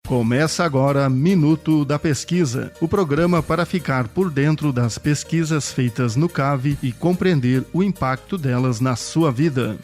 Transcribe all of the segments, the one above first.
Começa agora Minuto da Pesquisa, o programa para ficar por dentro das pesquisas feitas no CAV e compreender o impacto delas na sua vida.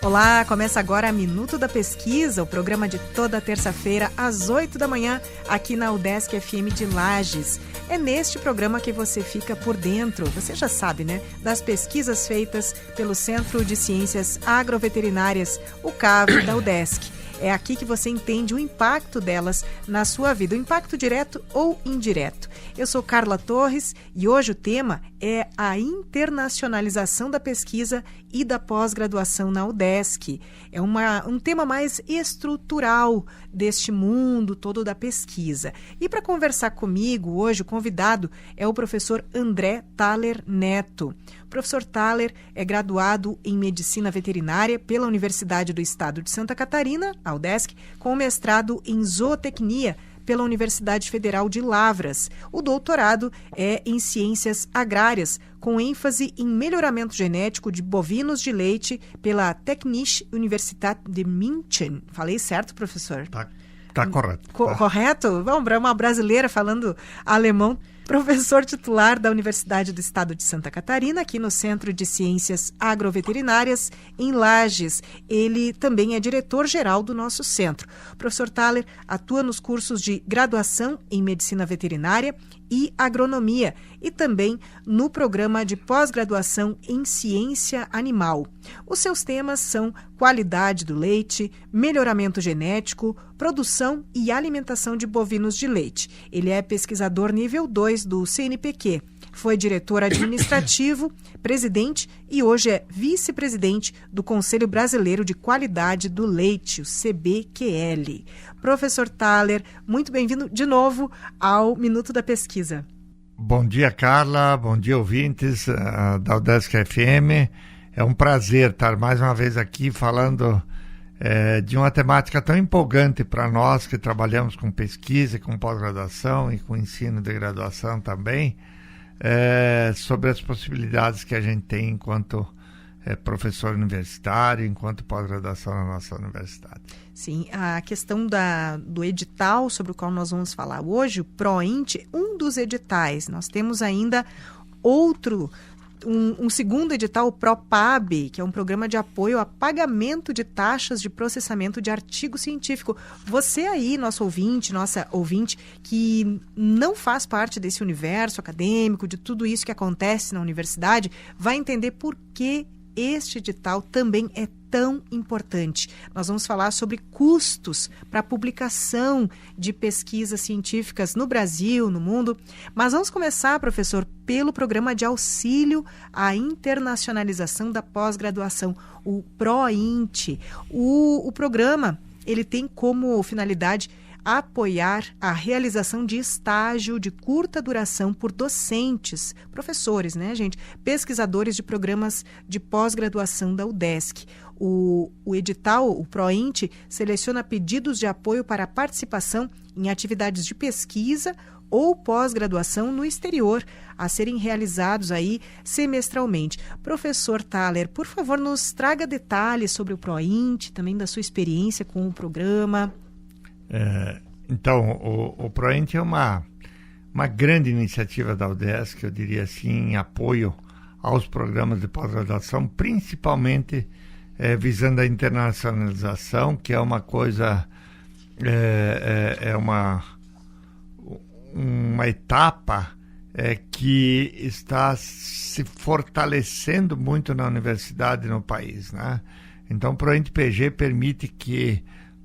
Olá, começa agora Minuto da Pesquisa, o programa de toda terça-feira às 8 da manhã, aqui na UDESC FM de Lages. É neste programa que você fica por dentro, você já sabe, né? Das pesquisas feitas pelo Centro de Ciências Agroveterinárias, o CAV da UDESC. É aqui que você entende o impacto delas na sua vida, o impacto direto ou indireto. Eu sou Carla Torres e hoje o tema é a internacionalização da pesquisa e da pós-graduação na UDESC. É um tema mais estrutural deste mundo todo da pesquisa. E para conversar comigo hoje, o convidado é o professor André Thaler Neto. O professor Thaler é graduado em Medicina Veterinária pela Universidade do Estado de Santa Catarina, a UDESC, com mestrado em Zootecnia pela Universidade Federal de Lavras. O doutorado é em Ciências Agrárias, com ênfase em melhoramento genético de bovinos de leite pela Technische Universität de München. Falei certo, professor? Tá correto. Correto? Vamos, uma brasileira falando alemão. Professor titular da Universidade do Estado de Santa Catarina, aqui no Centro de Ciências Agroveterinárias, em Lages. Ele também é diretor-geral do nosso centro. O professor Thaler atua nos cursos de graduação em Medicina Veterinária e Agronomia e também no programa de pós-graduação em Ciência Animal. Os seus temas são qualidade do leite, melhoramento genético, produção e alimentação de bovinos de leite. Ele é pesquisador nível 2 do CNPq, foi diretor administrativo, presidente e hoje é vice-presidente do Conselho Brasileiro de Qualidade do Leite, o CBQL. Professor Thaler, muito bem-vindo de novo ao Minuto da Pesquisa. Bom dia, Carla, bom dia, ouvintes da UDESC FM. É um prazer estar mais uma vez aqui falando de uma temática tão empolgante para nós que trabalhamos com pesquisa, com pós-graduação e com ensino de graduação também, sobre as possibilidades que a gente tem enquanto professor universitário, enquanto pós-graduação na nossa universidade. Sim, a questão do edital sobre o qual nós vamos falar hoje, o PROINT, um dos editais. Nós temos ainda outro, um segundo edital, o PROPAB, que é um programa de apoio a pagamento de taxas de processamento de artigo científico. Você aí, nossa ouvinte, que não faz parte desse universo acadêmico, de tudo isso que acontece na universidade, vai entender por que este edital também é tão importante. Nós vamos falar sobre custos para a publicação de pesquisas científicas no Brasil, no mundo. Mas vamos começar, professor, pelo programa de auxílio à internacionalização da pós-graduação, o PROINT. O programa, ele tem como finalidade apoiar a realização de estágio de curta duração por docentes, professores, né, gente? Pesquisadores de programas de pós-graduação da UDESC. O edital, o PROINT, seleciona pedidos de apoio para participação em atividades de pesquisa ou pós-graduação no exterior, a serem realizados aí semestralmente. Professor Thaler, por favor, nos traga detalhes sobre o PROINT, também da sua experiência com o programa. Então, o PROINT é uma grande iniciativa da UDESC, eu diria assim, em apoio aos programas de pós-graduação, principalmente visando a internacionalização, que é uma coisa, uma etapa que está se fortalecendo muito na universidade e no país, né? Então, o PROINT PG permite que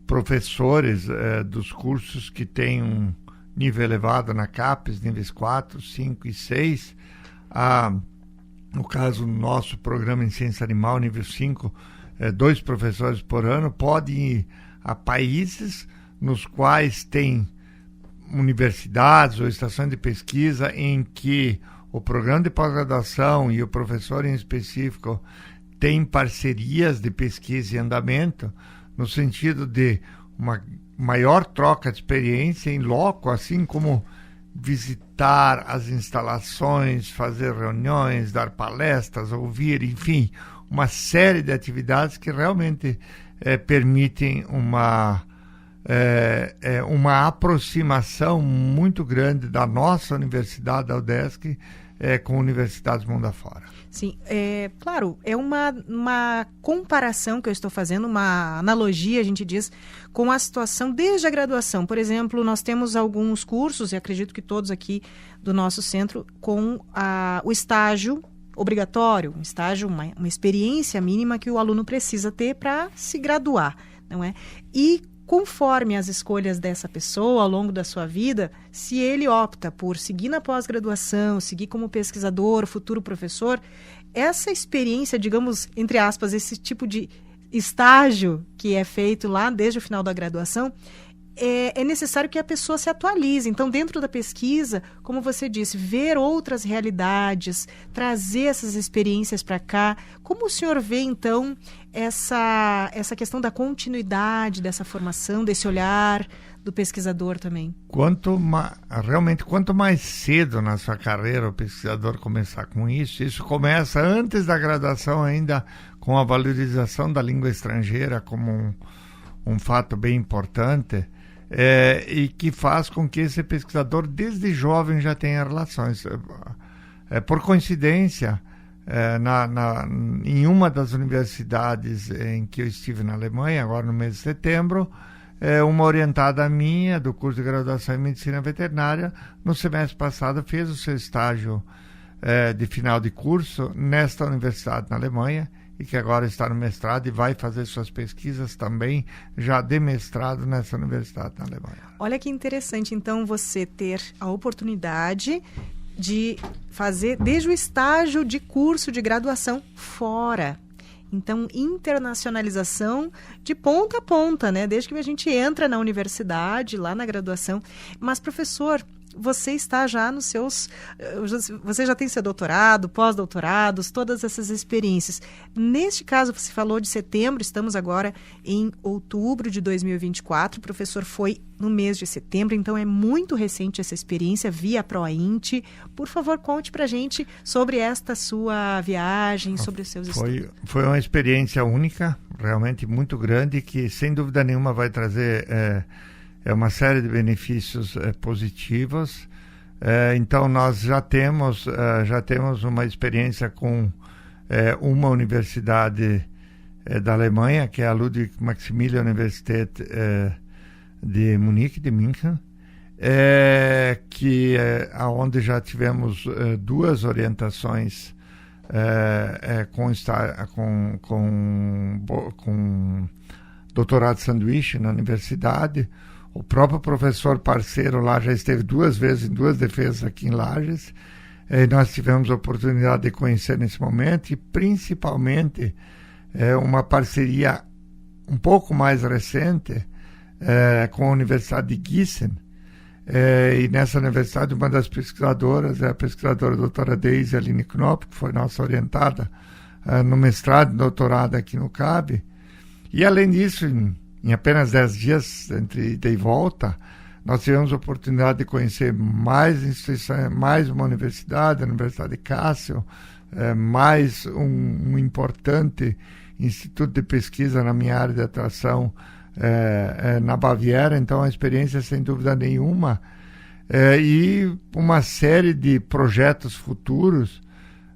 professores dos cursos que têm um nível elevado na CAPES, níveis 4, 5 e 6, no caso do nosso programa em ciência animal, nível 5, 2 professores por ano, podem ir a países nos quais tem universidades ou estações de pesquisa em que o programa de pós-graduação e o professor em específico têm parcerias de pesquisa e andamento, no sentido de uma maior troca de experiência em loco, assim como visitar as instalações, fazer reuniões, dar palestras, ouvir, enfim, uma série de atividades que realmente permitem uma aproximação muito grande da nossa universidade, da UDESC, com universidades mundo afora. Sim, claro, é uma comparação que eu estou fazendo, uma analogia, a gente diz, com a situação desde a graduação. Por exemplo, nós temos alguns cursos, e acredito que todos aqui do nosso centro, com o estágio obrigatório, um estágio, uma experiência mínima que o aluno precisa ter para se graduar, não é? E conforme as escolhas dessa pessoa ao longo da sua vida, se ele opta por seguir na pós-graduação, seguir como pesquisador, futuro professor, essa experiência, digamos, entre aspas, esse tipo de estágio que é feito lá desde o final da graduação, é necessário que a pessoa se atualize. Então, dentro da pesquisa, como você disse, ver outras realidades, trazer essas experiências para cá. Como o senhor vê, então, essa questão da continuidade dessa formação, desse olhar do pesquisador também? Quanto mais cedo na sua carreira o pesquisador começar com isso começa antes da graduação ainda, com a valorização da língua estrangeira como um fato bem importante. E que faz com que esse pesquisador desde jovem já tenha relações. Por coincidência, em uma das universidades em que eu estive na Alemanha, agora no mês de setembro, uma orientada minha do curso de graduação em Medicina Veterinária, no semestre passado fez o seu estágio de final de curso nesta universidade na Alemanha, e que agora está no mestrado e vai fazer suas pesquisas também já de mestrado nessa universidade na Alemanha. Olha que interessante, então, você ter a oportunidade de fazer desde o estágio de curso de graduação fora. Então, internacionalização de ponta a ponta, né? Desde que a gente entra na universidade, lá na graduação. Mas, professor, você está já nos seus... Você já tem seu doutorado, pós-doutorados, todas essas experiências. Neste caso, você falou de setembro, estamos agora em outubro de 2024. O professor foi no mês de setembro, então é muito recente essa experiência via ProInt. Por favor, conte pra gente sobre esta sua viagem, sobre os seus estudos. Foi uma experiência única, realmente muito grande, que sem dúvida nenhuma vai trazer... uma série de benefícios positivos. Então, nós já temos uma experiência com uma universidade da Alemanha, que é a Ludwig-Maximilian-Universität de Munique, de München, onde já tivemos duas orientações com doutorado sanduíche na universidade. O próprio professor parceiro lá já esteve 2 vezes em 2 defesas aqui em Lages. Nós tivemos a oportunidade de conhecer nesse momento e, principalmente, uma parceria um pouco mais recente com a Universidade de Gießen. E nessa universidade, uma das pesquisadoras é a pesquisadora doutora Daisy Aline Knopp, que foi nossa orientada no mestrado e doutorado aqui no CAB. E, além disso, em apenas 10 dias, entre ida e volta, nós tivemos a oportunidade de conhecer mais instituições, mais uma universidade, a Universidade de Kassel, mais um importante instituto de pesquisa na minha área de atuação na Baviera. Então, a experiência, sem dúvida nenhuma, e uma série de projetos futuros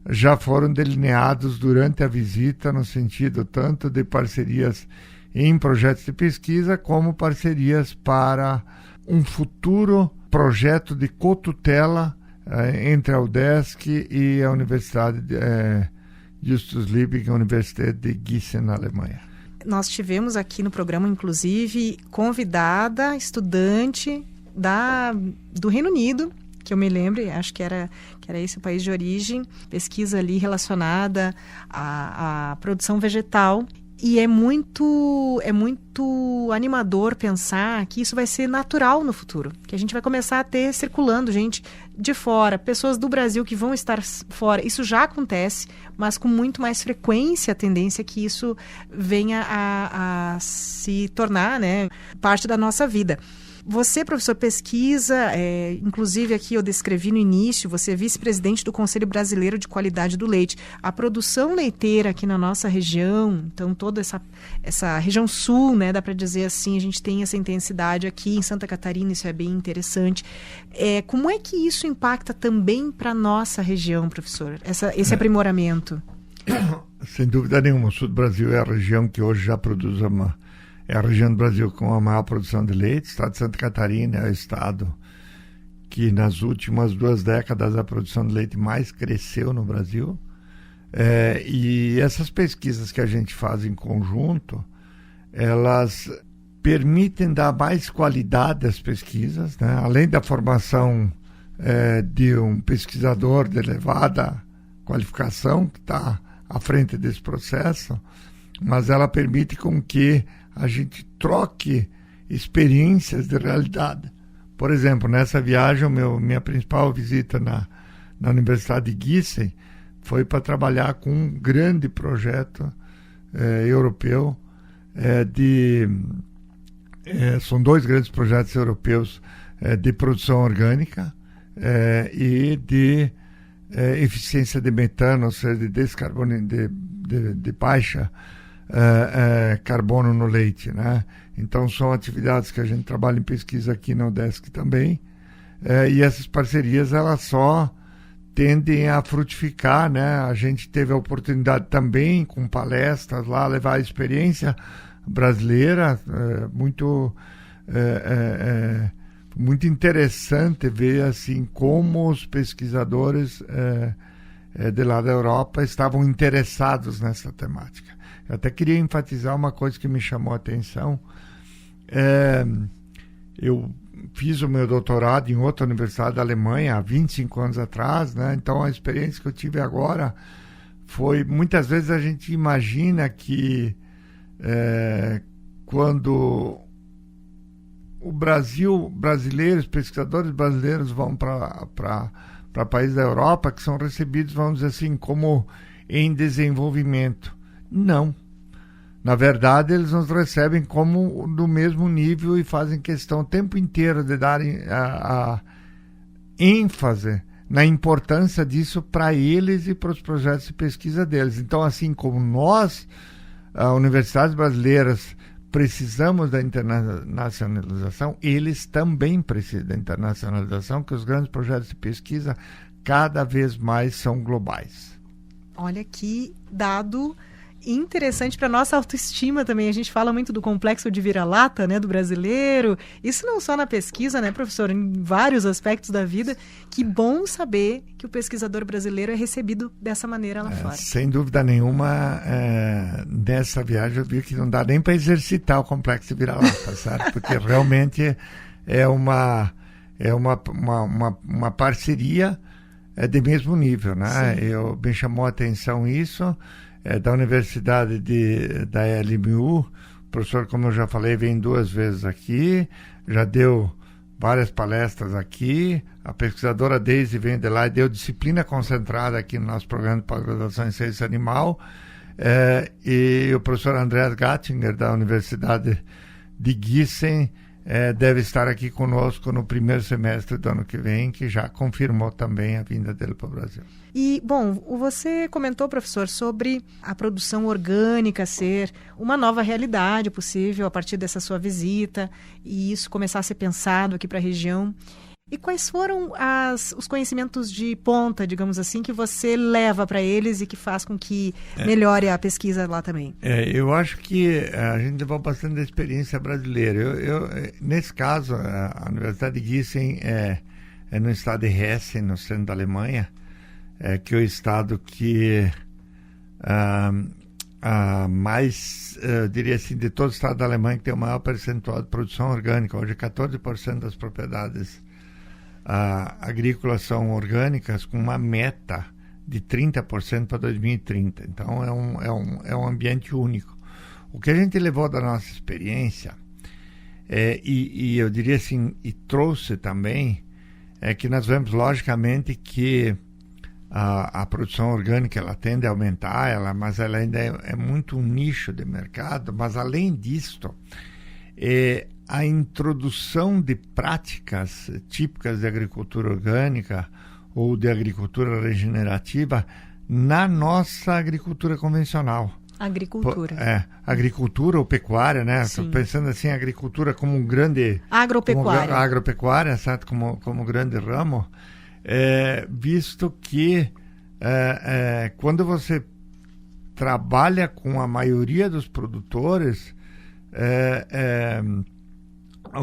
já foram delineados durante a visita, no sentido tanto de parcerias em projetos de pesquisa, como parcerias para um futuro projeto de cotutela entre a UDESC e a Universidade Justus Liebig, a Universidade de Gießen, na Alemanha. Nós tivemos aqui no programa, inclusive, convidada, estudante do Reino Unido, que eu me lembro, acho que era esse o país de origem, pesquisa ali relacionada à produção vegetal. E é muito animador pensar que isso vai ser natural no futuro, que a gente vai começar a ter circulando gente de fora, pessoas do Brasil que vão estar fora. Isso já acontece, mas com muito mais frequência a tendência é que isso venha a se tornar, né, parte da nossa vida. Você, professor, pesquisa, inclusive aqui eu descrevi no início, você é vice-presidente do Conselho Brasileiro de Qualidade do Leite. A produção leiteira aqui na nossa região, então toda essa região sul, né, dá para dizer assim, a gente tem essa intensidade aqui em Santa Catarina, isso é bem interessante. Como é que isso impacta também para a nossa região, professor, esse aprimoramento? Sem dúvida nenhuma, o sul do Brasil é a região que hoje já produz é a região do Brasil com a maior produção de leite. O estado de Santa Catarina é o estado que nas últimas 2 décadas a produção de leite mais cresceu no Brasil. E essas pesquisas que a gente faz em conjunto, elas permitem dar mais qualidade às pesquisas, né? Além da formação de um pesquisador de elevada qualificação que está à frente desse processo, mas ela permite com que a gente troque experiências de realidade. Por exemplo, nessa viagem, minha principal visita na Universidade de Gießen foi para trabalhar com um grande projeto europeu. São 2 grandes projetos europeus de produção orgânica e de eficiência de metano, ou seja, de baixa carbono no leite, né? Então são atividades que a gente trabalha em pesquisa aqui na UDESC também, e essas parcerias elas só tendem a frutificar, né? A gente teve a oportunidade também com palestras lá levar a experiência brasileira, muito interessante ver assim como os pesquisadores de lá da Europa estavam interessados nessa temática. Eu até queria enfatizar uma coisa que me chamou a atenção. Eu fiz o meu doutorado em outra universidade da Alemanha há 25 anos atrás, né? Então a experiência que eu tive agora foi, muitas vezes a gente imagina que quando o brasileiros, pesquisadores brasileiros vão para países da Europa, que são recebidos, vamos dizer assim, como em desenvolvimento. Não. Na verdade, eles nos recebem como do mesmo nível e fazem questão o tempo inteiro de darem a ênfase na importância disso para eles e para os projetos de pesquisa deles. Então, assim como nós, universidades brasileiras, precisamos da internacionalização, eles também precisam da internacionalização, que os grandes projetos de pesquisa cada vez mais são globais. Olha que dado interessante para nossa autoestima também. A gente fala muito do complexo de vira-lata, né, do brasileiro. Isso não só na pesquisa, né, professor? Em vários aspectos da vida. Que bom saber que o pesquisador brasileiro é recebido dessa maneira lá fora. Sem dúvida nenhuma, nessa viagem eu vi que não dá nem para exercitar o complexo de vira-lata, sabe? Porque realmente é uma parceria de mesmo nível, né? Me chamou a atenção isso. Da Universidade da LMU, o professor, como eu já falei, vem 2 vezes aqui, já deu várias palestras aqui, a pesquisadora Daisy vem de lá e deu disciplina concentrada aqui no nosso programa de pós-graduação em ciência animal, e o professor Andreas Gattinger, da Universidade de Gießen, deve estar aqui conosco no primeiro semestre do ano que vem, que já confirmou também a vinda dele para o Brasil. E, bom, você comentou, professor, sobre a produção orgânica ser uma nova realidade possível a partir dessa sua visita e isso começar a ser pensado aqui para a região. E quais foram os conhecimentos de ponta, digamos assim, que você leva para eles e que faz com que melhore a pesquisa lá também? Eu acho que a gente levou bastante da experiência brasileira. Nesse caso, a Universidade de Gießen é no estado de Hessen, no centro da Alemanha, que é o estado que mais, eu diria assim, de todo o estado da Alemanha, que tem o maior percentual de produção orgânica. Hoje 14% das propriedades agrícolas são orgânicas, com uma meta de 30% para 2030. Então é um ambiente único. O que a gente levou da nossa experiência, e eu diria assim, e trouxe também, é que nós vemos logicamente que a produção orgânica ela tende a aumentar, mas ela ainda é muito um nicho de mercado. Mas além disso, a introdução de práticas típicas de agricultura orgânica ou de agricultura regenerativa na nossa agricultura convencional. Agricultura. Agricultura ou pecuária, né? Estou pensando assim, agricultura como um grande... Agropecuária. Agropecuária, certo? Como grande ramo. Visto que quando você trabalha com a maioria dos produtores,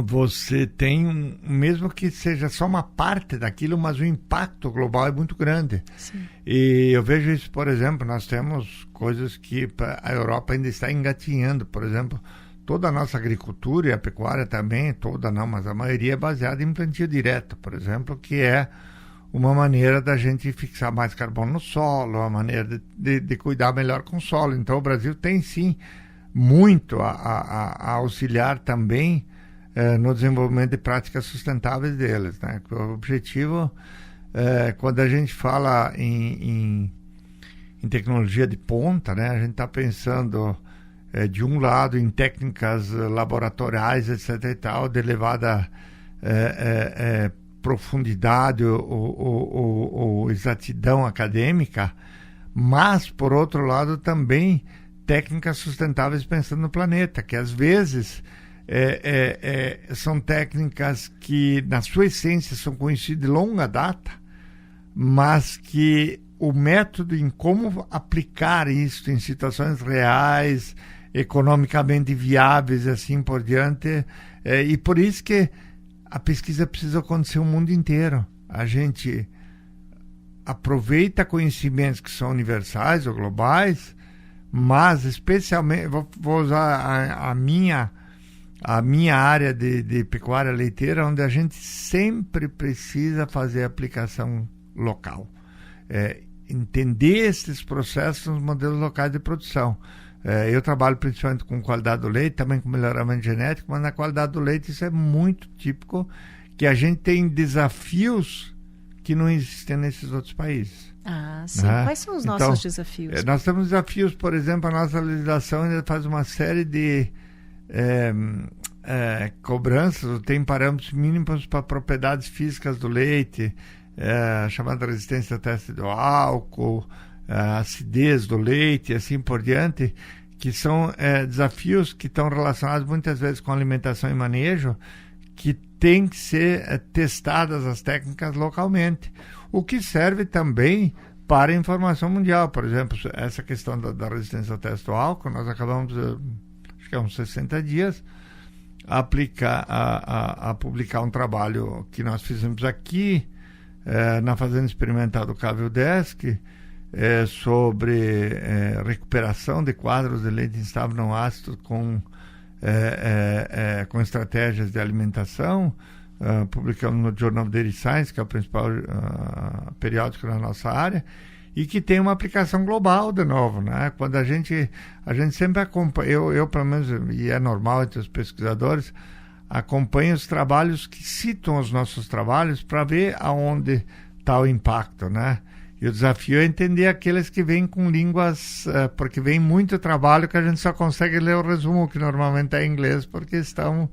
você tem, mesmo que seja só uma parte daquilo, mas o impacto global é muito grande. Sim. E eu vejo isso, por exemplo, nós temos coisas que a Europa ainda está engatinhando. Por exemplo, toda a nossa agricultura e a pecuária também, toda não, mas a maioria é baseada em plantio direto, por exemplo, que é uma maneira da gente fixar mais carbono no solo, uma maneira de cuidar melhor com o solo. Então o Brasil tem sim muito a auxiliar também no desenvolvimento de práticas sustentáveis deles, né? O objetivo, quando a gente fala em tecnologia de ponta, né? A gente está pensando, de um lado, em técnicas laboratoriais, etc. e tal, de elevada profundidade ou exatidão acadêmica, mas, por outro lado, também técnicas sustentáveis pensando no planeta, que às vezes são técnicas que, na sua essência, são conhecidas de longa data, mas que o método em como aplicar isso em situações reais, economicamente viáveis e assim por diante, e por isso que a pesquisa precisa acontecer no mundo inteiro. A gente aproveita conhecimentos que são universais ou globais, mas especialmente, vou usar a minha área de pecuária leiteira, onde a gente sempre precisa fazer aplicação local. Entender esses processos nos modelos locais de produção. Eu trabalho principalmente com qualidade do leite, também com melhoramento genético, mas na qualidade do leite isso é muito típico, que a gente tem desafios que não existem nesses outros países. Ah, sim. Né? Quais são os nossos desafios? Nós temos desafios, por exemplo, a nossa legislação ainda faz uma série de cobranças, tem parâmetros mínimos para propriedades físicas do leite, chamada resistência ao teste do álcool, a acidez do leite e assim por diante, que são desafios que estão relacionados muitas vezes com alimentação e manejo, que tem que ser testadas as técnicas localmente, o que serve também para a informação mundial. Por exemplo, essa questão da resistência ao teste do álcool, nós acabamos, acho que há uns 60 dias, a publicar um trabalho que nós fizemos aqui na Fazenda Experimental do Cavildesk, sobre recuperação de quadros de leite instável não ácido com estratégias de alimentação. Publicamos no Journal of Dairy Science, que é o principal periódico na nossa área, e que tem uma aplicação global de novo, né? Quando a gente sempre acompanha, eu pelo menos, e é normal entre os pesquisadores, acompanho os trabalhos que citam os nossos trabalhos para ver aonde está o impacto, né? E o desafio é entender aqueles que vêm com línguas, porque vem muito trabalho que a gente só consegue ler o resumo, que normalmente é em inglês, porque estão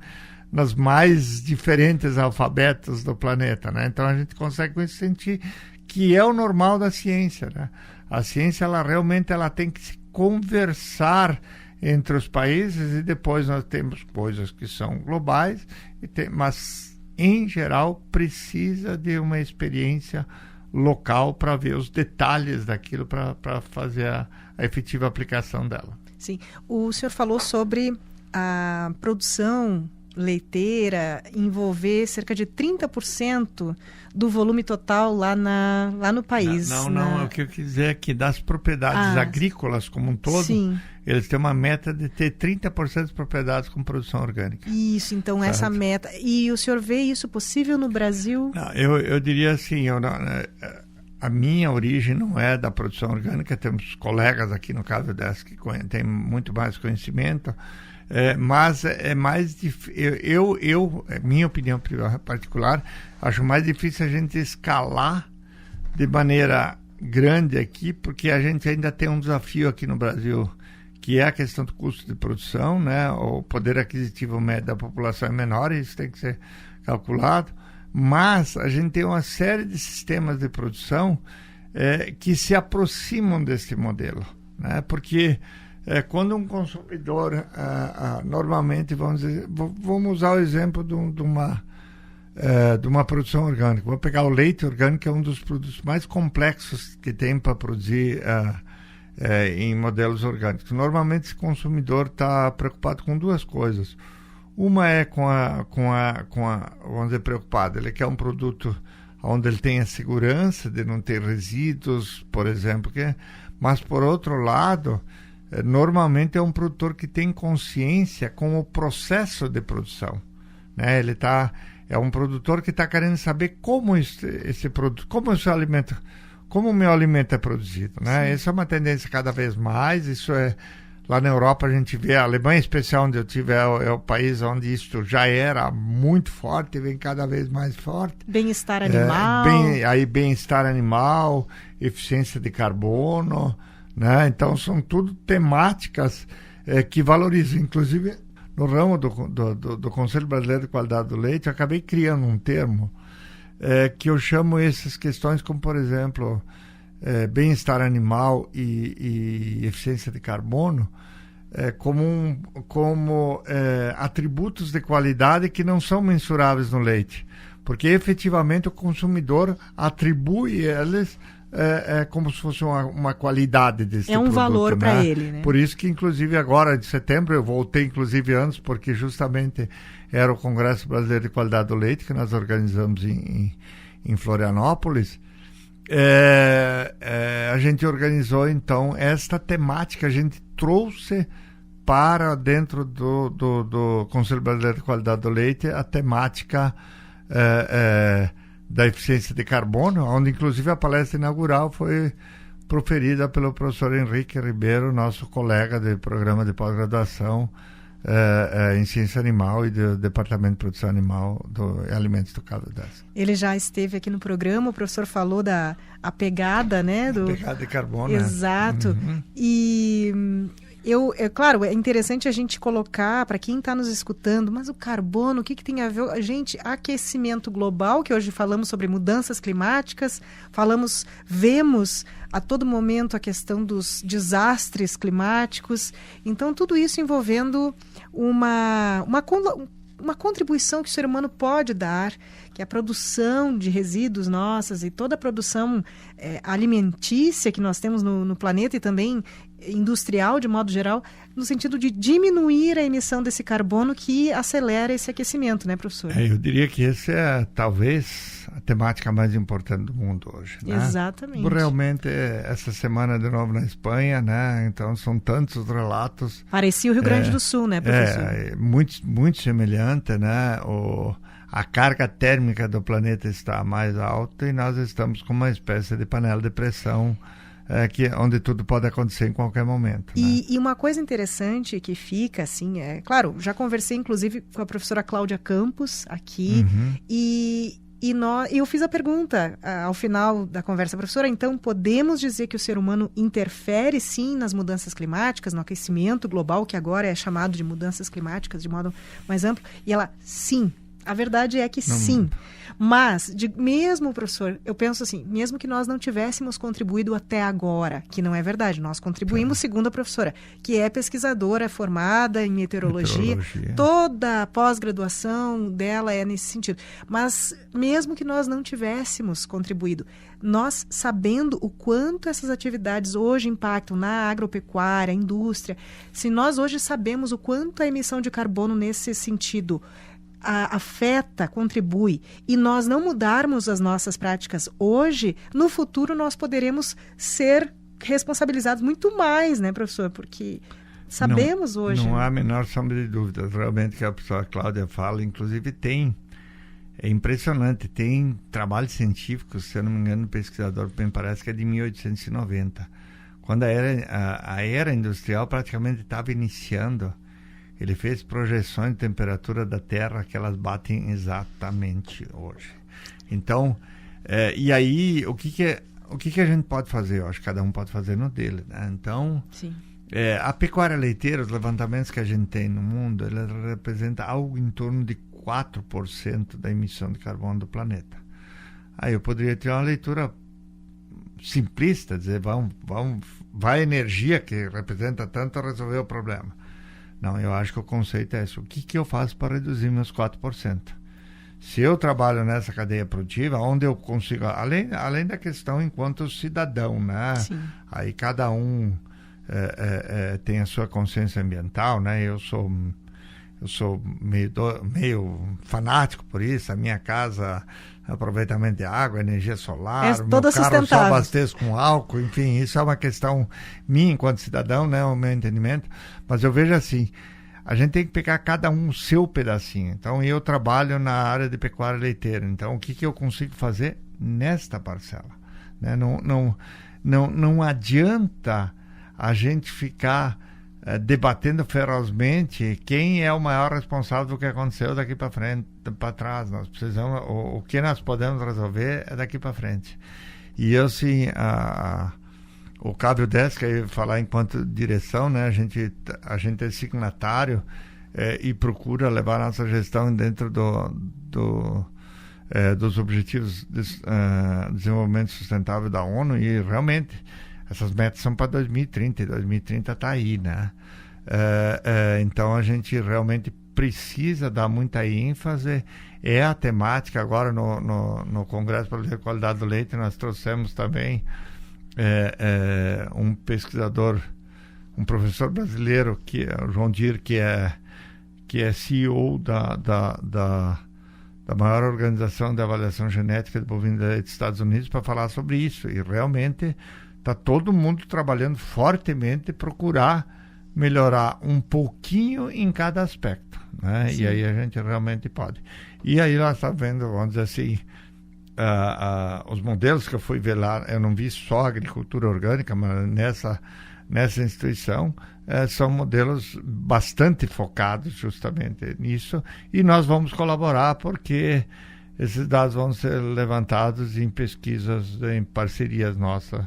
nos mais diferentes alfabetos do planeta, né? Então a gente consegue com isso sentir que é o normal da ciência, né? A ciência, ela realmente tem que se conversar entre os países, e depois nós temos coisas que são globais, mas em geral precisa de uma experiência local para ver os detalhes daquilo, para fazer a efetiva aplicação dela. Sim. O senhor falou sobre a produção leiteira envolver cerca de 30% do volume total lá no país. Não, o que eu quis dizer é que das propriedades agrícolas como um todo, sim, eles têm uma meta de ter 30% de propriedades com produção orgânica. Isso, então certo? Essa meta. E o senhor vê isso possível no Brasil? Não, eu diria assim, a minha origem não é da produção orgânica, temos colegas aqui no Cavildesk que têm muito mais conhecimento, mas é mais difícil. Minha opinião particular, acho mais difícil a gente escalar de maneira grande aqui, porque a gente ainda tem um desafio aqui no Brasil, que é a questão do custo de produção, né? O poder aquisitivo médio da população é menor, e isso tem que ser calculado, mas a gente tem uma série de sistemas de produção que se aproximam desse modelo, né? Porque quando um consumidor, normalmente, vamos usar o exemplo de uma produção orgânica. Vou pegar o leite orgânico, que é um dos produtos mais complexos que tem para produzir em modelos orgânicos. Normalmente, esse consumidor está preocupado com duas coisas. Uma é vamos dizer, preocupado. Ele quer um produto onde ele tenha segurança de não ter resíduos, por exemplo. Mas, por outro lado, normalmente é um produtor que tem consciência com o processo de produção, né? É um produtor que está querendo saber como esse produto, como o seu alimento, como o meu alimento é produzido, né? Essa é uma tendência cada vez mais. Isso lá na Europa a gente vê, a Alemanha, em especial, onde eu tive, é o país onde isso já era muito forte e vem cada vez mais forte. Bem-estar animal. Bem-estar animal, eficiência de carbono, né? Então são tudo temáticas que valorizam. Inclusive, no ramo do Conselho Brasileiro de Qualidade do Leite, eu acabei criando um termo que eu chamo essas questões como, por exemplo, bem-estar animal e eficiência de carbono como atributos de qualidade que não são mensuráveis no leite, porque efetivamente o consumidor atribui eles como se fosse uma qualidade desse produto. É um valor para ele, né? Por isso que, inclusive, agora de setembro, eu voltei, inclusive, antes, porque justamente era o Congresso Brasileiro de Qualidade do Leite, que nós organizamos em Florianópolis. A gente organizou, então, esta temática, a gente trouxe para dentro do Conselho Brasileiro de Qualidade do Leite a temática da eficiência de carbono, onde inclusive a palestra inaugural foi proferida pelo professor Henrique Ribeiro, nosso colega do programa de pós-graduação em ciência animal e do Departamento de Produção Animal e Alimentos do CAVDES. Ele já esteve aqui no programa, o professor falou da pegada, né? Pegada de carbono. Exato. Uhum. E claro, é interessante a gente colocar para quem está nos escutando, mas o carbono, o que tem a ver? Gente, aquecimento global, que hoje falamos sobre mudanças climáticas, vemos a todo momento a questão dos desastres climáticos, então tudo isso envolvendo uma contribuição que o ser humano pode dar, que é a produção de resíduos nossas e toda a produção alimentícia que nós temos no planeta e também industrial, de modo geral, no sentido de diminuir a emissão desse carbono que acelera esse aquecimento, né, professor? Eu diria que essa é, talvez, a temática mais importante do mundo hoje, né? Exatamente. Realmente, essa semana, de novo, na Espanha, né? Então, são tantos os relatos. Parecia o Rio Grande do Sul, né, professor? Muito semelhante, né? A carga térmica do planeta está mais alta e nós estamos com uma espécie de panela de pressão onde tudo pode acontecer em qualquer momento. E uma coisa interessante que fica, assim, claro, já conversei inclusive com a professora Cláudia Campos aqui, e eu fiz a pergunta ao final da conversa, professora, então podemos dizer que o ser humano interfere sim nas mudanças climáticas, no aquecimento global, que agora é chamado de mudanças climáticas de modo mais amplo? E ela, sim. A verdade é que sim, mas mesmo, professor, eu penso assim, mesmo que nós não tivéssemos contribuído até agora, que não é verdade, nós contribuímos, segundo a professora, que é pesquisadora formada em meteorologia. Toda a pós-graduação dela é nesse sentido, mas mesmo que nós não tivéssemos contribuído, nós sabendo o quanto essas atividades hoje impactam na agropecuária, indústria, se nós hoje sabemos o quanto a emissão de carbono nesse sentido afeta, contribui, e nós não mudarmos as nossas práticas hoje, no futuro nós poderemos ser responsabilizados muito mais, né, professor? Porque sabemos hoje. Não há a menor sombra de dúvida. Realmente, que a professora Cláudia fala, inclusive é impressionante, tem trabalhos científicos, se eu não me engano, o pesquisador me parece que é de 1890, quando a era industrial praticamente estava iniciando. Ele fez projeções de temperatura da Terra que elas batem exatamente hoje. Então, e aí, o que a gente pode fazer? Eu acho que cada um pode fazer no dele, né? Então, sim, A pecuária leiteira, os levantamentos que a gente tem no mundo, ela representa algo em torno de 4% da emissão de carbono do planeta. Aí eu poderia ter uma leitura simplista, dizer, vai a energia que representa tanto resolver o problema. Não, eu acho que o conceito é esse. O que eu faço para reduzir meus 4%? Se eu trabalho nessa cadeia produtiva, onde eu consigo, além da questão enquanto cidadão, né? Sim. Aí cada um tem a sua consciência ambiental, né? Eu sou meio fanático por isso. A minha casa, aproveitamento de água, energia solar, o meu carro só abasteço com álcool, enfim, isso é uma questão minha enquanto cidadão, né? O meu entendimento. Mas eu vejo assim, a gente tem que pegar cada um o seu pedacinho. Então, eu trabalho na área de pecuária leiteira. Então, o que eu consigo fazer nesta parcela? Né? Não adianta a gente ficar debatendo ferozmente quem é o maior responsável do que aconteceu daqui para frente, para trás. Nós precisamos, o que nós podemos resolver é daqui para frente. E eu, sim, o Cábio Desk, que eu ia falar enquanto direção, né? A gente é signatário e procura levar a nossa gestão dentro dos Objetivos de Desenvolvimento Sustentável da ONU, e realmente essas metas são para 2030, e 2030 está aí, né? Então a gente realmente precisa dar muita ênfase. É a temática agora no Congresso para a Qualidade do Leite. Nós trouxemos também um pesquisador, um professor brasileiro, que é o João Dir, que é CEO da maior organização de avaliação genética de bovino de leite dos Estados Unidos, para falar sobre isso. E realmente está todo mundo trabalhando fortemente procurar melhorar um pouquinho em cada aspecto, né? E aí a gente realmente pode. E aí nós estamos vendo, vamos dizer assim, os modelos que eu fui ver lá, eu não vi só agricultura orgânica, mas nessa instituição são modelos bastante focados justamente nisso, e nós vamos colaborar porque esses dados vão ser levantados em pesquisas, em parcerias nossas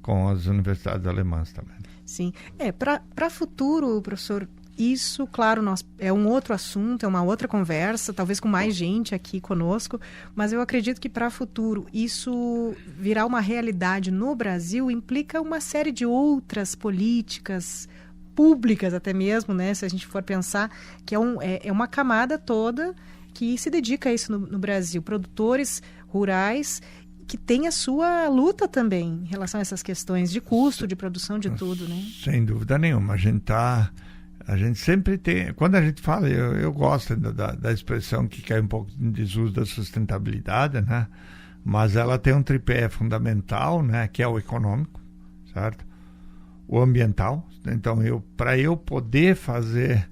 com as universidades alemãs também. Sim. Para futuro, professor, isso, claro, é um outro assunto, é uma outra conversa, talvez com mais gente aqui conosco, mas eu acredito que para futuro isso virar uma realidade no Brasil implica uma série de outras políticas públicas até mesmo, né? Se a gente for pensar que é uma camada toda que se dedica a isso no Brasil, produtores rurais que tem a sua luta também em relação a essas questões de custo, de produção, de tudo, né? Sem dúvida nenhuma. A gente sempre tem... Quando a gente fala, eu gosto da expressão que cai um pouco em desuso da sustentabilidade, né? Mas ela tem um tripé fundamental, né? Que é o econômico, certo? O ambiental. Então, para eu poder fazer...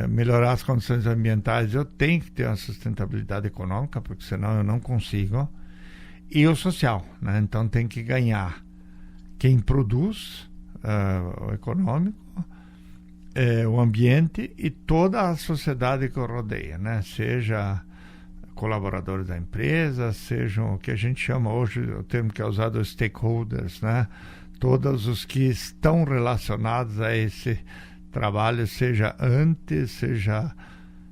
melhorar as condições ambientais, eu tenho que ter uma sustentabilidade econômica, porque senão eu não consigo, e o social, né? Então tem que ganhar quem produz, o econômico, o ambiente e toda a sociedade que o rodeia, né? Seja colaboradores da empresa, sejam o que a gente chama hoje, o termo que é usado, stakeholders, né? Todos os que estão relacionados a esse trabalho, seja antes, seja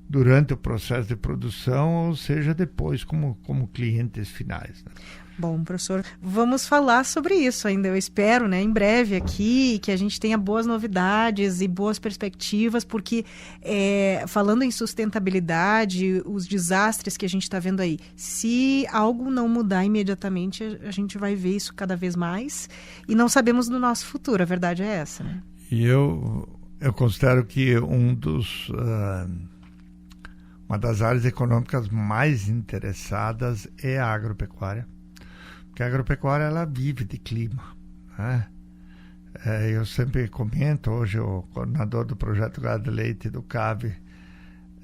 durante o processo de produção, ou seja depois como clientes finais, né? Bom, professor, vamos falar sobre isso ainda, eu espero, né, em breve aqui, que a gente tenha boas novidades e boas perspectivas, porque falando em sustentabilidade, os desastres que a gente está vendo aí, se algo não mudar imediatamente, a gente vai ver isso cada vez mais, e não sabemos do nosso futuro, a verdade é essa, né? E eu considero que uma das áreas econômicas mais interessadas é a agropecuária, porque a agropecuária ela vive de clima, né? Eu sempre comento, hoje o coordenador do projeto Gado de Leite do CAV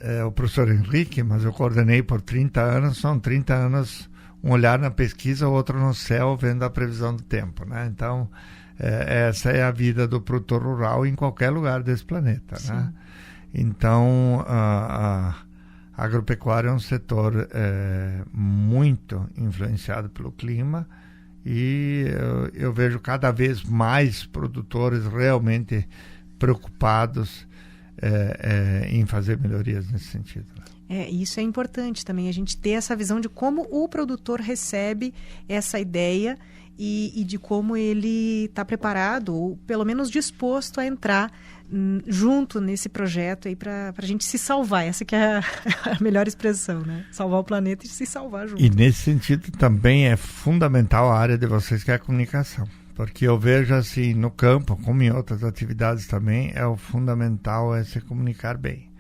é o professor Henrique, mas eu coordenei por 30 anos, são 30 anos um olhar na pesquisa, outro no céu vendo a previsão do tempo, né? Então essa é a vida do produtor rural em qualquer lugar desse planeta, né? Então a agropecuária é um setor muito influenciado pelo clima, e eu vejo cada vez mais produtores realmente preocupados em fazer melhorias nesse sentido. Isso é importante também, a gente ter essa visão de como o produtor recebe essa ideia e de como ele está preparado, ou pelo menos disposto a entrar junto nesse projeto aí para a gente se salvar. Essa que é a melhor expressão, né? Salvar o planeta e se salvar junto. E nesse sentido também é fundamental a área de vocês, que é a comunicação. Porque eu vejo assim, no campo, como em outras atividades também, o fundamental é se comunicar bem.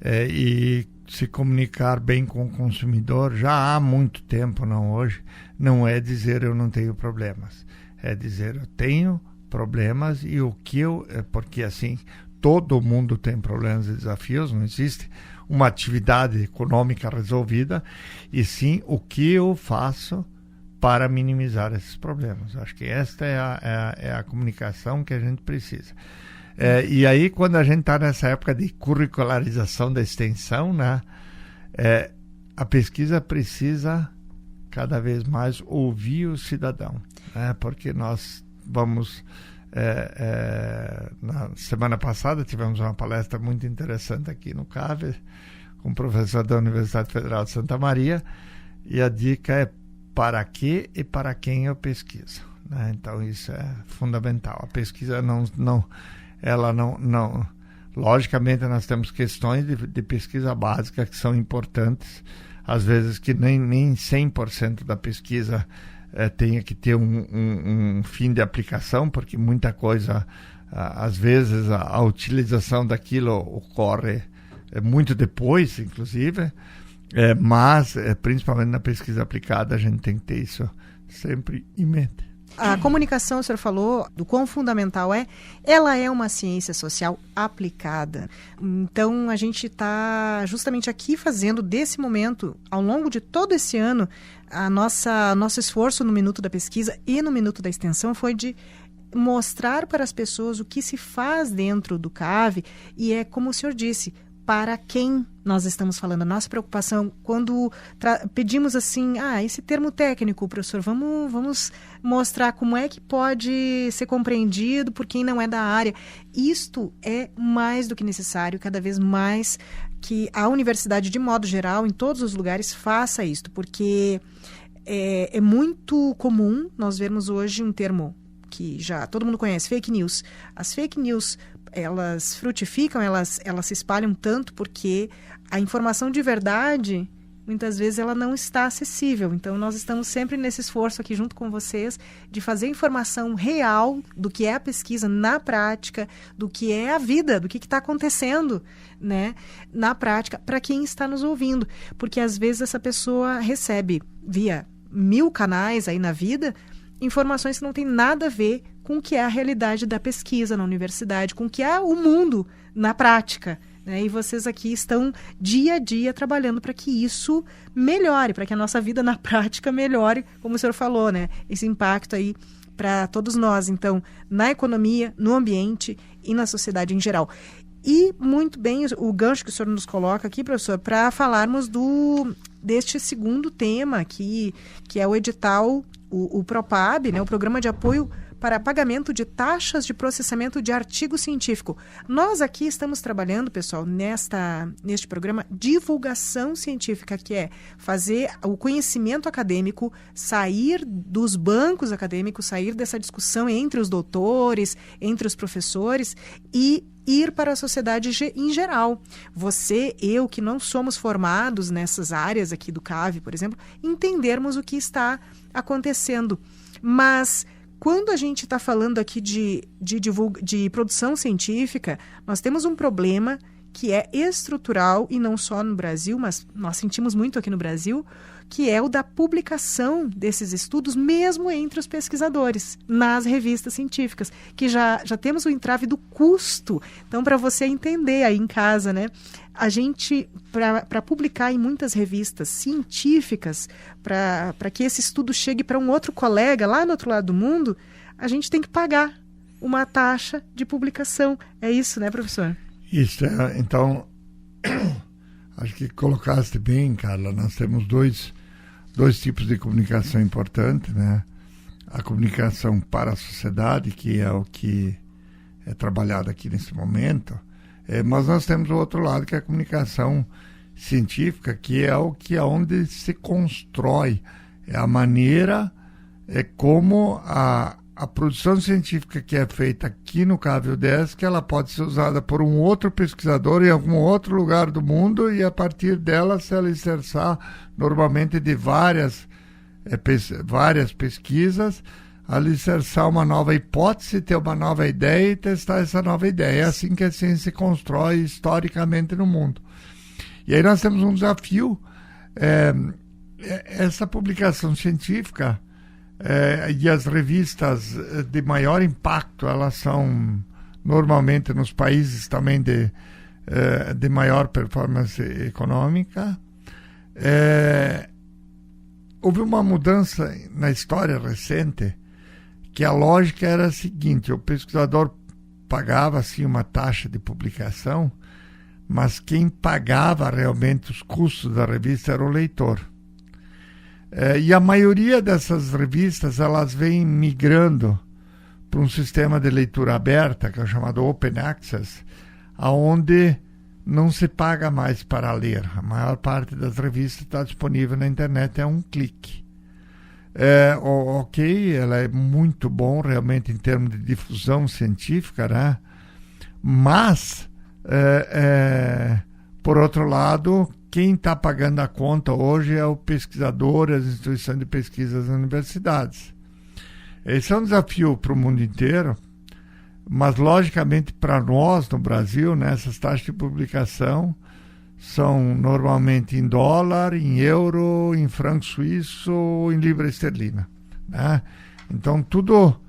E se comunicar bem com o consumidor já há muito tempo, não hoje, não é dizer eu não tenho problemas. É dizer eu tenho problemas e o que porque assim, todo mundo tem problemas e desafios, não existe uma atividade econômica resolvida, e sim o que eu faço para minimizar esses problemas. Acho que esta é a comunicação que a gente precisa. E aí, quando a gente está nessa época de curricularização da extensão, né, a pesquisa precisa cada vez mais ouvir o cidadão, né, porque nós vamos... na semana passada tivemos uma palestra muito interessante aqui no CAV, com um professor da Universidade Federal de Santa Maria, e a dica é para que e para quem eu pesquiso, né? Então isso é fundamental. A pesquisa ela não logicamente nós temos questões de pesquisa básica que são importantes, às vezes que nem 100% da pesquisa tenha que ter um fim de aplicação, porque muita coisa, às vezes a utilização daquilo ocorre muito depois, inclusive, mas principalmente na pesquisa aplicada a gente tem que ter isso sempre em mente. A comunicação, o senhor falou do quão fundamental ela é uma ciência social aplicada. Então, a gente está justamente aqui fazendo desse momento, ao longo de todo esse ano, nosso esforço no Minuto da Pesquisa e no Minuto da Extensão foi de mostrar para as pessoas o que se faz dentro do CAV, e é como o senhor disse, para quem nós estamos falando. A nossa preocupação, quando pedimos assim, esse termo técnico, professor, vamos mostrar como é que pode ser compreendido por quem não é da área. Isto é mais do que necessário, cada vez mais que a universidade, de modo geral, em todos os lugares, faça isto, porque é muito comum nós vermos hoje um termo que já todo mundo conhece, fake news. As fake news, elas frutificam, elas se espalham tanto porque a informação de verdade, muitas vezes, ela não está acessível. Então, nós estamos sempre nesse esforço aqui junto com vocês de fazer informação real do que é a pesquisa na prática, do que é a vida, do que está acontecendo, né, na prática, para quem está nos ouvindo. Porque, às vezes, essa pessoa recebe via 1000 canais aí na vida informações que não tem nada a ver com o que é a realidade da pesquisa na universidade, com o que é o mundo na prática, né? E vocês aqui estão dia a dia trabalhando para que isso melhore, para que a nossa vida na prática melhore, como o senhor falou, né? Esse impacto aí para todos nós, então, na economia, no ambiente e na sociedade em geral. E, muito bem, o gancho que o senhor nos coloca aqui, professor, para falarmos deste segundo tema aqui, que é o edital, o PROPAB, né, o Programa de Apoio para Pagamento de Taxas de Processamento de Artigo Científico. Nós aqui estamos trabalhando, pessoal, neste programa, divulgação científica, que é fazer o conhecimento acadêmico sair dos bancos acadêmicos, sair dessa discussão entre os doutores, entre os professores e ir para a sociedade em geral. Você, eu, que não somos formados nessas áreas aqui do CAV, por exemplo, entendermos o que está acontecendo. Mas quando a gente está falando aqui de produção científica, nós temos um problema que é estrutural, e não só no Brasil, mas nós sentimos muito aqui no Brasil, que é o da publicação desses estudos, mesmo entre os pesquisadores, nas revistas científicas, que já temos o entrave do custo. Então, para você entender aí em casa, né, a gente, para publicar em muitas revistas científicas, para que esse estudo chegue para um outro colega lá no outro lado do mundo, a gente tem que pagar uma taxa de publicação. É isso, né, professor? Isso, então, acho que colocaste bem, Carla, nós temos dois tipos de comunicação importantes, né? a comunicação para a sociedade, que é o que é trabalhado aqui nesse momento, mas nós temos o outro lado, que é a comunicação científica, que é o que é onde se constrói, é a maneira como a produção científica que é feita aqui no CAV-UDESC, ela pode ser usada por um outro pesquisador em algum outro lugar do mundo, e a partir dela se alicerçar normalmente de várias pesquisas, alicerçar uma nova hipótese, ter uma nova ideia e testar essa nova ideia. É assim que a ciência se constrói historicamente no mundo. E aí nós temos um desafio, essa publicação científica e as revistas de maior impacto, elas são normalmente nos países também de maior performance econômica. Houve uma mudança na história recente, que a lógica era a seguinte: o pesquisador pagava assim uma taxa de publicação, mas quem pagava realmente os custos da revista era o leitor. E a maioria dessas revistas, elas vêm migrando para um sistema de leitura aberta, que é o chamado Open Access, onde não se paga mais para ler. A maior parte das revistas está disponível na internet, é um clique. Ok, ela é muito bom realmente em termos de difusão científica, né? Mas, por outro lado, quem está pagando a conta hoje é o pesquisador, as instituições de pesquisa das universidades. Esse é um desafio para o mundo inteiro, mas logicamente para nós no Brasil, né, essas taxas de publicação são normalmente em dólar, em euro, em franco suíço, em libra esterlina, né? Então tudo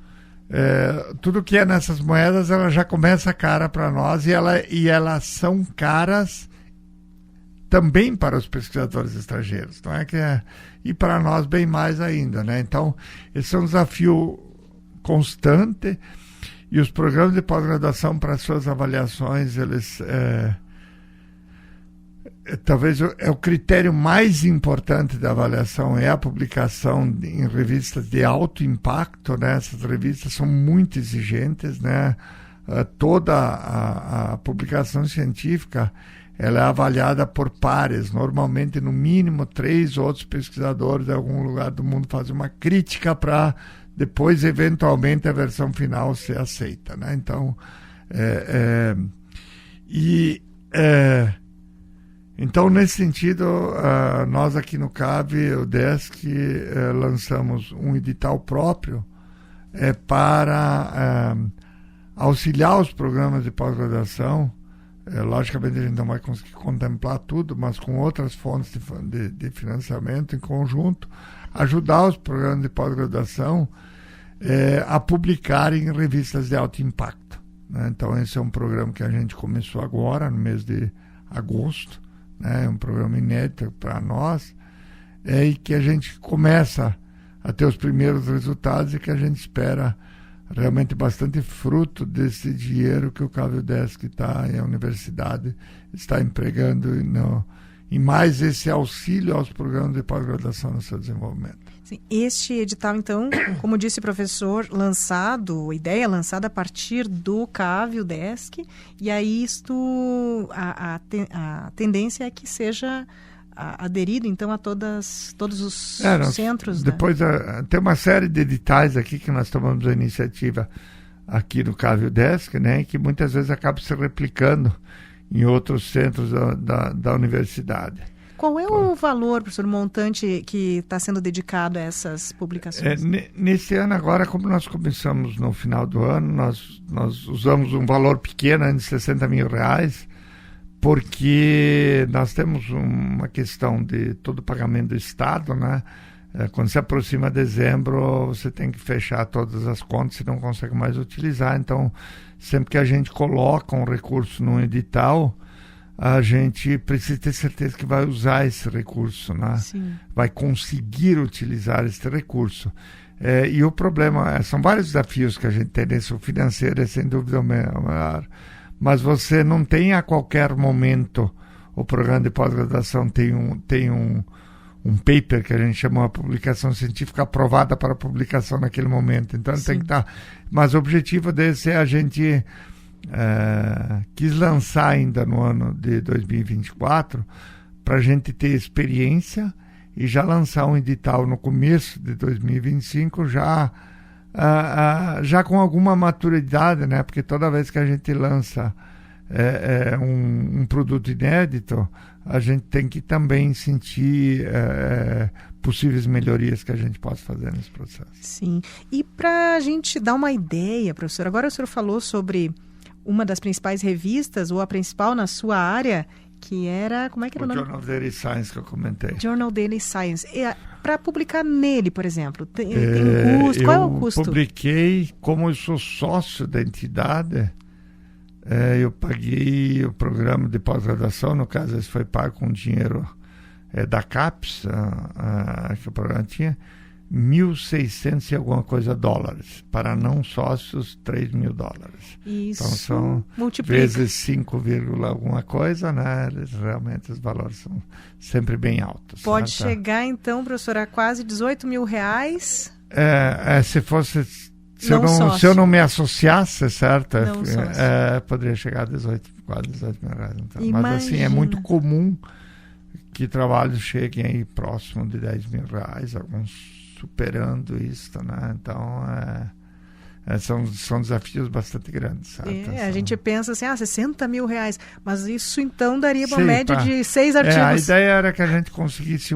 que é nessas moedas, ela já começa cara para nós, e elas são caras também para os pesquisadores estrangeiros, não é que e para nós bem mais ainda, né? Então esse é um desafio constante, e os programas de pós-graduação, para suas avaliações, eles talvez o critério mais importante da avaliação é a publicação em revistas de alto impacto, né? Essas revistas são muito exigentes, né? Toda a publicação científica, ela é avaliada por pares, normalmente no mínimo 3 outros pesquisadores de algum lugar do mundo fazem uma crítica para depois, eventualmente, a versão final ser aceita, né? Então, então, nesse sentido, nós aqui no CAV-UDESC lançamos um edital próprio para auxiliar os programas de pós-graduação. Logicamente, a gente não vai conseguir contemplar tudo, mas com outras fontes de financiamento em conjunto, ajudar os programas de pós-graduação a publicar em revistas de alto impacto, né? Então, esse é um programa que a gente começou agora, no mês de agosto, né? É um programa inédito para nós, e que a gente começa a ter os primeiros resultados, e que a gente espera realmente bastante fruto desse dinheiro que o CAV-UDESC e a universidade está empregando e mais esse auxílio aos programas de pós-graduação no seu desenvolvimento. Sim, este edital, então, como disse o professor, ideia lançada a partir do CAV-UDESC, e aí a tendência é que seja aderido, então, a todos os centros. Depois, né? Tem uma série de editais aqui que nós tomamos a iniciativa aqui no CAV-UDESC, né, que muitas vezes acaba se replicando em outros centros da universidade. Qual é o valor, professor, montante que está sendo dedicado a essas publicações? Nesse ano agora, como nós começamos no final do ano, nós usamos um valor pequeno de R$60 mil, porque nós temos uma questão de todo pagamento do Estado, né? Quando se aproxima dezembro, você tem que fechar todas as contas e não consegue mais utilizar. Então, sempre que a gente coloca um recurso num edital, a gente precisa ter certeza que vai usar esse recurso, né? Sim. Vai conseguir utilizar esse recurso. E o problema, são vários desafios que a gente tem nesse, o financeiro é sem dúvida o maior, mas você não tem a qualquer momento, o programa de pós-graduação tem um um paper que a gente chama uma publicação científica aprovada para publicação naquele momento. Então ele tem que estar... Mas o objetivo desse é a gente quis lançar ainda no ano de 2024 para a gente ter experiência e já lançar um edital no começo de 2025 já com alguma maturidade, né? Porque toda vez que a gente lança um produto inédito, a gente tem que também sentir possíveis melhorias que a gente possa fazer nesse processo. Sim. E para a gente dar uma ideia, professor, agora o senhor falou sobre uma das principais revistas, ou a principal na sua área, que era... Como é que era o nome? Journal Daily Science, que eu comentei. Journal Daily Science. Para publicar nele, por exemplo, tem um custo? Qual é o custo? Eu publiquei, como eu sou sócio da entidade, eu paguei o programa de pós-graduação, no caso, esse foi pago com dinheiro da CAPES, que o programa tinha, 1.600 e alguma coisa dólares. Para não sócios, 3 mil dólares. Isso, então são multiplica. Vezes 5, alguma coisa, né? Realmente os valores são sempre bem altos. Pode chegar, então, professor, a quase 18 mil reais? Se fosse... Se eu não me associasse, certo? Poderia chegar a quase 18 mil reais. Então. Mas assim, é muito comum que trabalhos cheguem aí próximo de 10 mil reais, alguns superando isso, né? Então, são desafios bastante grandes. Certo? A gente pensa assim, 60 mil reais, mas isso então daria uma média de 6 artigos. A ideia era que a gente conseguisse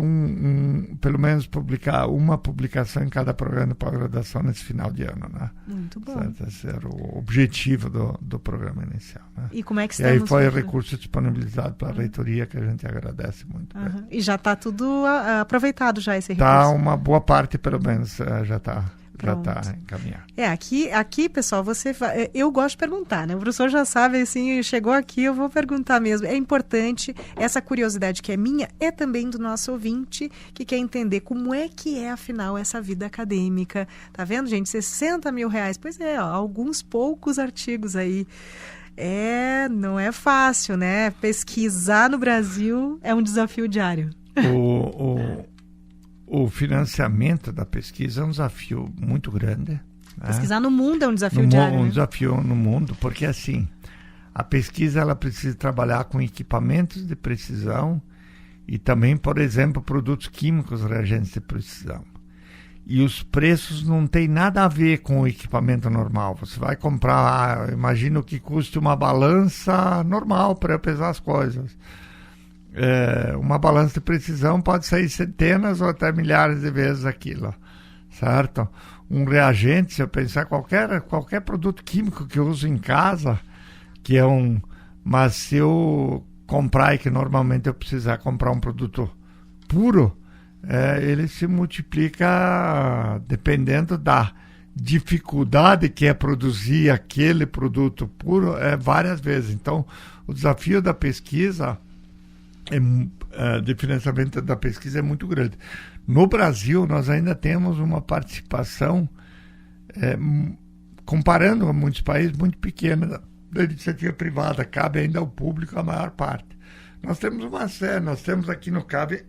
pelo menos publicar uma publicação em cada programa de pós-graduação nesse final de ano, né? Muito bom. Certo? Esse era o objetivo do programa inicial. Né? E como é que estamos? E aí foi recurso disponibilizado pela reitoria, que a gente agradece muito. E já está tudo aproveitado já esse recurso? Está uma boa parte, pelo menos, já está. Já está encaminhado. Aqui, pessoal, eu gosto de perguntar, né? O professor já sabe, assim, chegou aqui, eu vou perguntar mesmo. É importante, essa curiosidade que é minha, é também do nosso ouvinte, que quer entender como é que é, afinal, essa vida acadêmica. Tá vendo, gente? 60 mil reais. Pois alguns poucos artigos aí. Não é fácil, né? Pesquisar no Brasil é um desafio diário. O financiamento da pesquisa é um desafio muito grande. Pesquisar no mundo é um desafio diário. Um desafio no mundo, porque assim, a pesquisa ela precisa trabalhar com equipamentos de precisão e também, por exemplo, produtos químicos, reagentes de precisão. E os preços não tem nada a ver com o equipamento normal. Você vai comprar, imagina o que custa uma balança normal para pesar as coisas. Uma balança de precisão pode sair centenas ou até milhares de vezes aquilo, certo? Um reagente, se eu pensar qualquer produto químico que eu uso em casa, mas se eu comprar e que normalmente eu precisar comprar um produto puro, ele se multiplica dependendo da dificuldade que é produzir aquele produto puro várias vezes. Então, o desafio da pesquisa de financiamento da pesquisa é muito grande. No Brasil, nós ainda temos uma participação, comparando com muitos países, muito pequena da iniciativa privada. Cabe ainda ao público a maior parte. Nós temos aqui no CAB,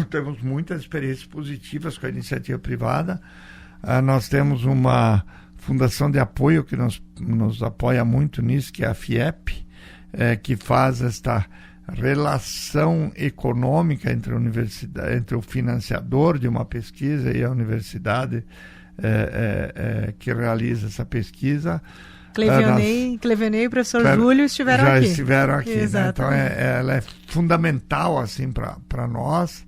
temos muitas experiências positivas com a iniciativa privada. Nós temos uma fundação de apoio que nos apoia muito nisso, que é a FIEP, que faz esta relação econômica entre a universidade, entre o financiador de uma pesquisa e a universidade que realiza essa pesquisa. Clevenei e o professor Júlio estiveram aqui. Já estiveram aqui, né? Então ela é fundamental assim, para nós.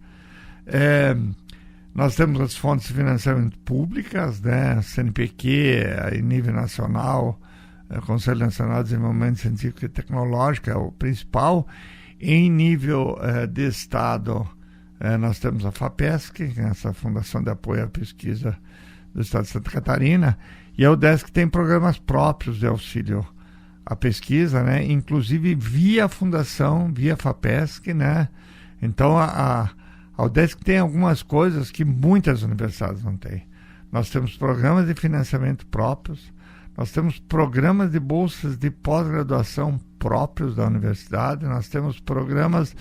Nós temos as fontes de financiamento públicas, né? CNPq, em nível nacional, o Conselho Nacional de Desenvolvimento Científico e Tecnológico é o principal. Em nível de Estado, nós temos a FAPESC, essa Fundação de Apoio à Pesquisa do Estado de Santa Catarina, e a UDESC tem programas próprios de auxílio à pesquisa, né? Inclusive via Fundação, via FAPESC, né? Então a UDESC tem algumas coisas que muitas universidades não têm. Nós temos programas de financiamento próprios, nós temos programas de bolsas de pós-graduação próprios da universidade, nós temos programas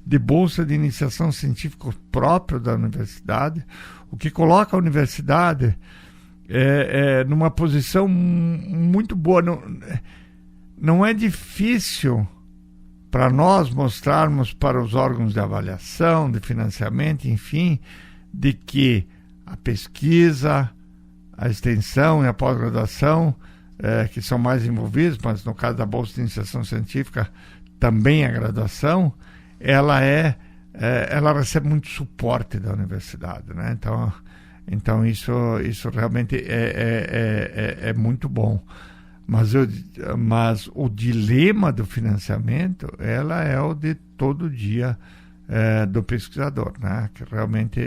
de bolsa de iniciação científica próprio da universidade, o que coloca a universidade numa posição muito boa. Não é difícil para nós mostrarmos para os órgãos de avaliação, de financiamento, enfim, de que a pesquisa, a extensão e a pós-graduação, que são mais envolvidos, mas no caso da Bolsa de Iniciação Científica, também a graduação, ela recebe muito suporte da universidade, né? Então isso realmente é muito bom. Mas o dilema do financiamento, ela é o de todo dia do pesquisador, né? Que realmente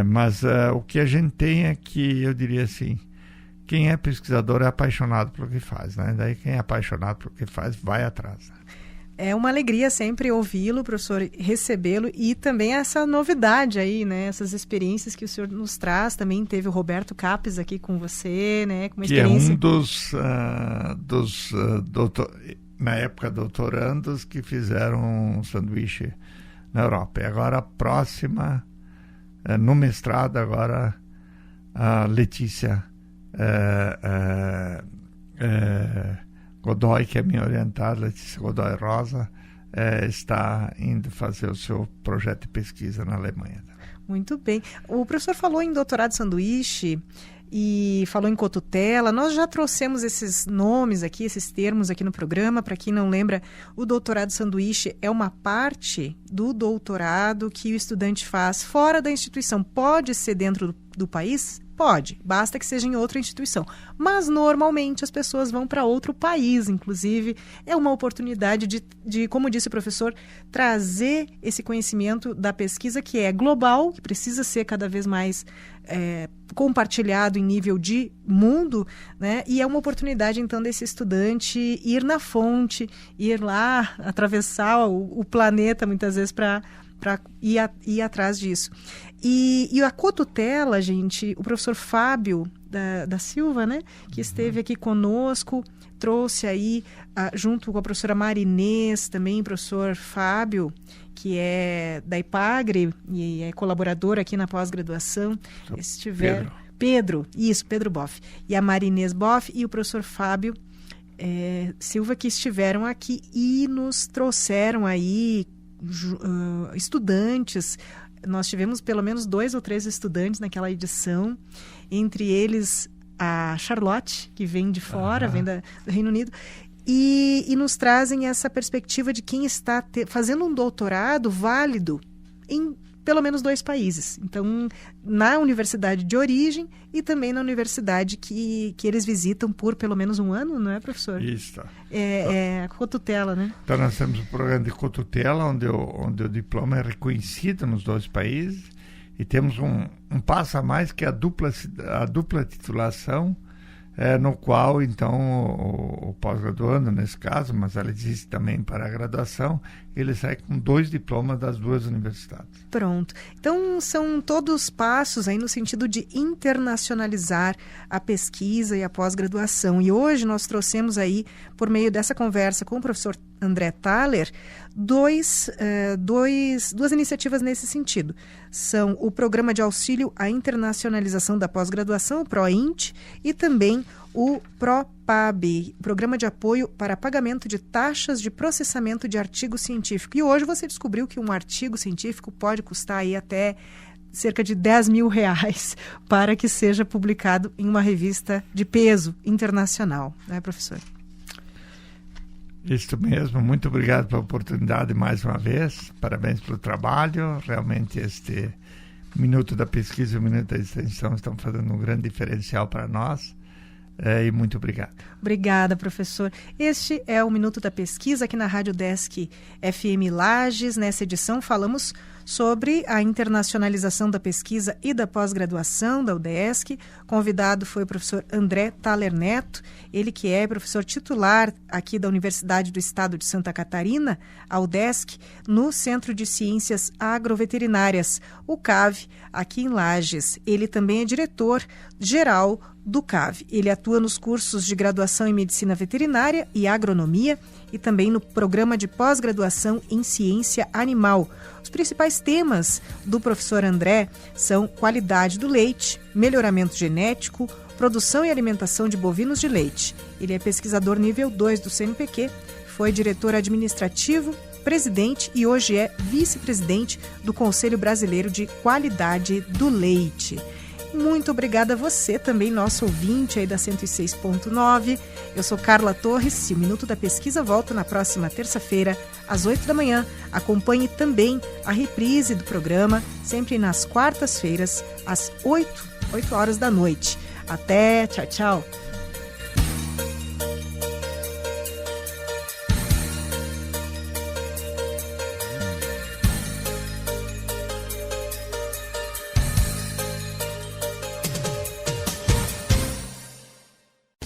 mas o que a gente tem é que, eu diria assim, quem é pesquisador é apaixonado pelo que faz, né? Daí quem é apaixonado pelo que faz vai atrás, né? É uma alegria sempre ouvi-lo, professor, recebê-lo, e também essa novidade aí, né? Essas experiências que o senhor nos traz. Também teve o Roberto Capes aqui com você, né? Com uma experiência... Que é um dos na época, doutorandos que fizeram um sanduíche na Europa. E agora a próxima, no mestrado, agora a Letícia Godoy, que é minha orientada, Letícia Godoy Rosa, está indo fazer o seu projeto de pesquisa na Alemanha. Muito bem. O professor falou em doutorado sanduíche e falou em cotutela. Nós já trouxemos esses nomes aqui, esses termos aqui no programa. Para quem não lembra, o doutorado sanduíche é uma parte do doutorado que o estudante faz fora da instituição. Pode ser dentro do país? Pode, basta que seja em outra instituição. Mas, normalmente, as pessoas vão para outro país, inclusive. É uma oportunidade de, como disse o professor, trazer esse conhecimento da pesquisa, que é global, que precisa ser cada vez mais compartilhado em nível de mundo, né? E é uma oportunidade, então, desse estudante ir na fonte, ir lá, atravessar o planeta, muitas vezes, para ir atrás disso. E a cotutela, gente, o professor Fábio da Silva, né, que esteve aqui conosco, trouxe aí, junto com a professora Marinês, também o professor Fábio, que é da IPAGRE e é colaborador aqui na pós-graduação. Pedro Boff. E a Marinês Boff e o professor Fábio Silva, que estiveram aqui e nos trouxeram aí estudantes. Nós tivemos pelo menos 2 ou 3 estudantes naquela edição, entre eles a Charlotte, que vem de fora, vem do Reino Unido, e nos trazem essa perspectiva de quem está fazendo um doutorado válido em pelo menos 2 países. Então, na universidade de origem e também na universidade que eles visitam por pelo menos um ano, não é, professor? Isso. A cotutela, né? Então, nós temos um programa de cotutela, onde o diploma é reconhecido nos 2 países, e temos um passo a mais, que é a dupla titulação, no qual, então, o pós-graduando, nesse caso, mas ela existe também para a graduação, ele sai com 2 diplomas das 2 universidades. Pronto. Então, são todos passos aí no sentido de internacionalizar a pesquisa e a pós-graduação. E hoje nós trouxemos aí, por meio dessa conversa com o professor André Thaler, duas iniciativas nesse sentido. São o Programa de Auxílio à Internacionalização da Pós-Graduação, o PROINT, e também o PROPAB, Programa de Apoio para Pagamento de Taxas de Processamento de Artigo Científico. E hoje você descobriu que um artigo científico pode custar aí até cerca de R$10 mil para que seja publicado em uma revista de peso internacional, né, professor? Isso mesmo, muito obrigado pela oportunidade mais uma vez, parabéns pelo trabalho, realmente este Minuto da Pesquisa e o Minuto da Extensão estão fazendo um grande diferencial para nós, e muito obrigado. Obrigada, professor. Este é o Minuto da Pesquisa aqui na Rádio Desk FM Lages. Nessa edição falamos sobre a internacionalização da pesquisa e da pós-graduação da UDESC. Convidado foi o professor André Thaler Neto, ele que é professor titular aqui da Universidade do Estado de Santa Catarina, a UDESC, no Centro de Ciências Agroveterinárias, o CAV, aqui em Lages. Ele também é diretor-geral do CAV. Ele atua nos cursos de graduação em Medicina Veterinária e Agronomia e também no programa de pós-graduação em ciência animal. Os principais temas do professor André são qualidade do leite, melhoramento genético, produção e alimentação de bovinos de leite. Ele é pesquisador nível 2 do CNPq, foi diretor administrativo, presidente e hoje é vice-presidente do Conselho Brasileiro de Qualidade do Leite. Muito obrigada a você também, nosso ouvinte aí da 106.9. Eu sou Carla Torres e o Minuto da Pesquisa volta na próxima terça-feira, às 8 da manhã. Acompanhe também a reprise do programa, sempre nas quartas-feiras, às 8 horas da noite. Até, tchau, tchau.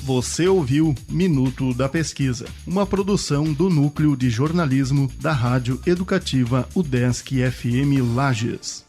Você ouviu Minuto da Pesquisa, uma produção do Núcleo de Jornalismo da Rádio Educativa UDESC FM Lages.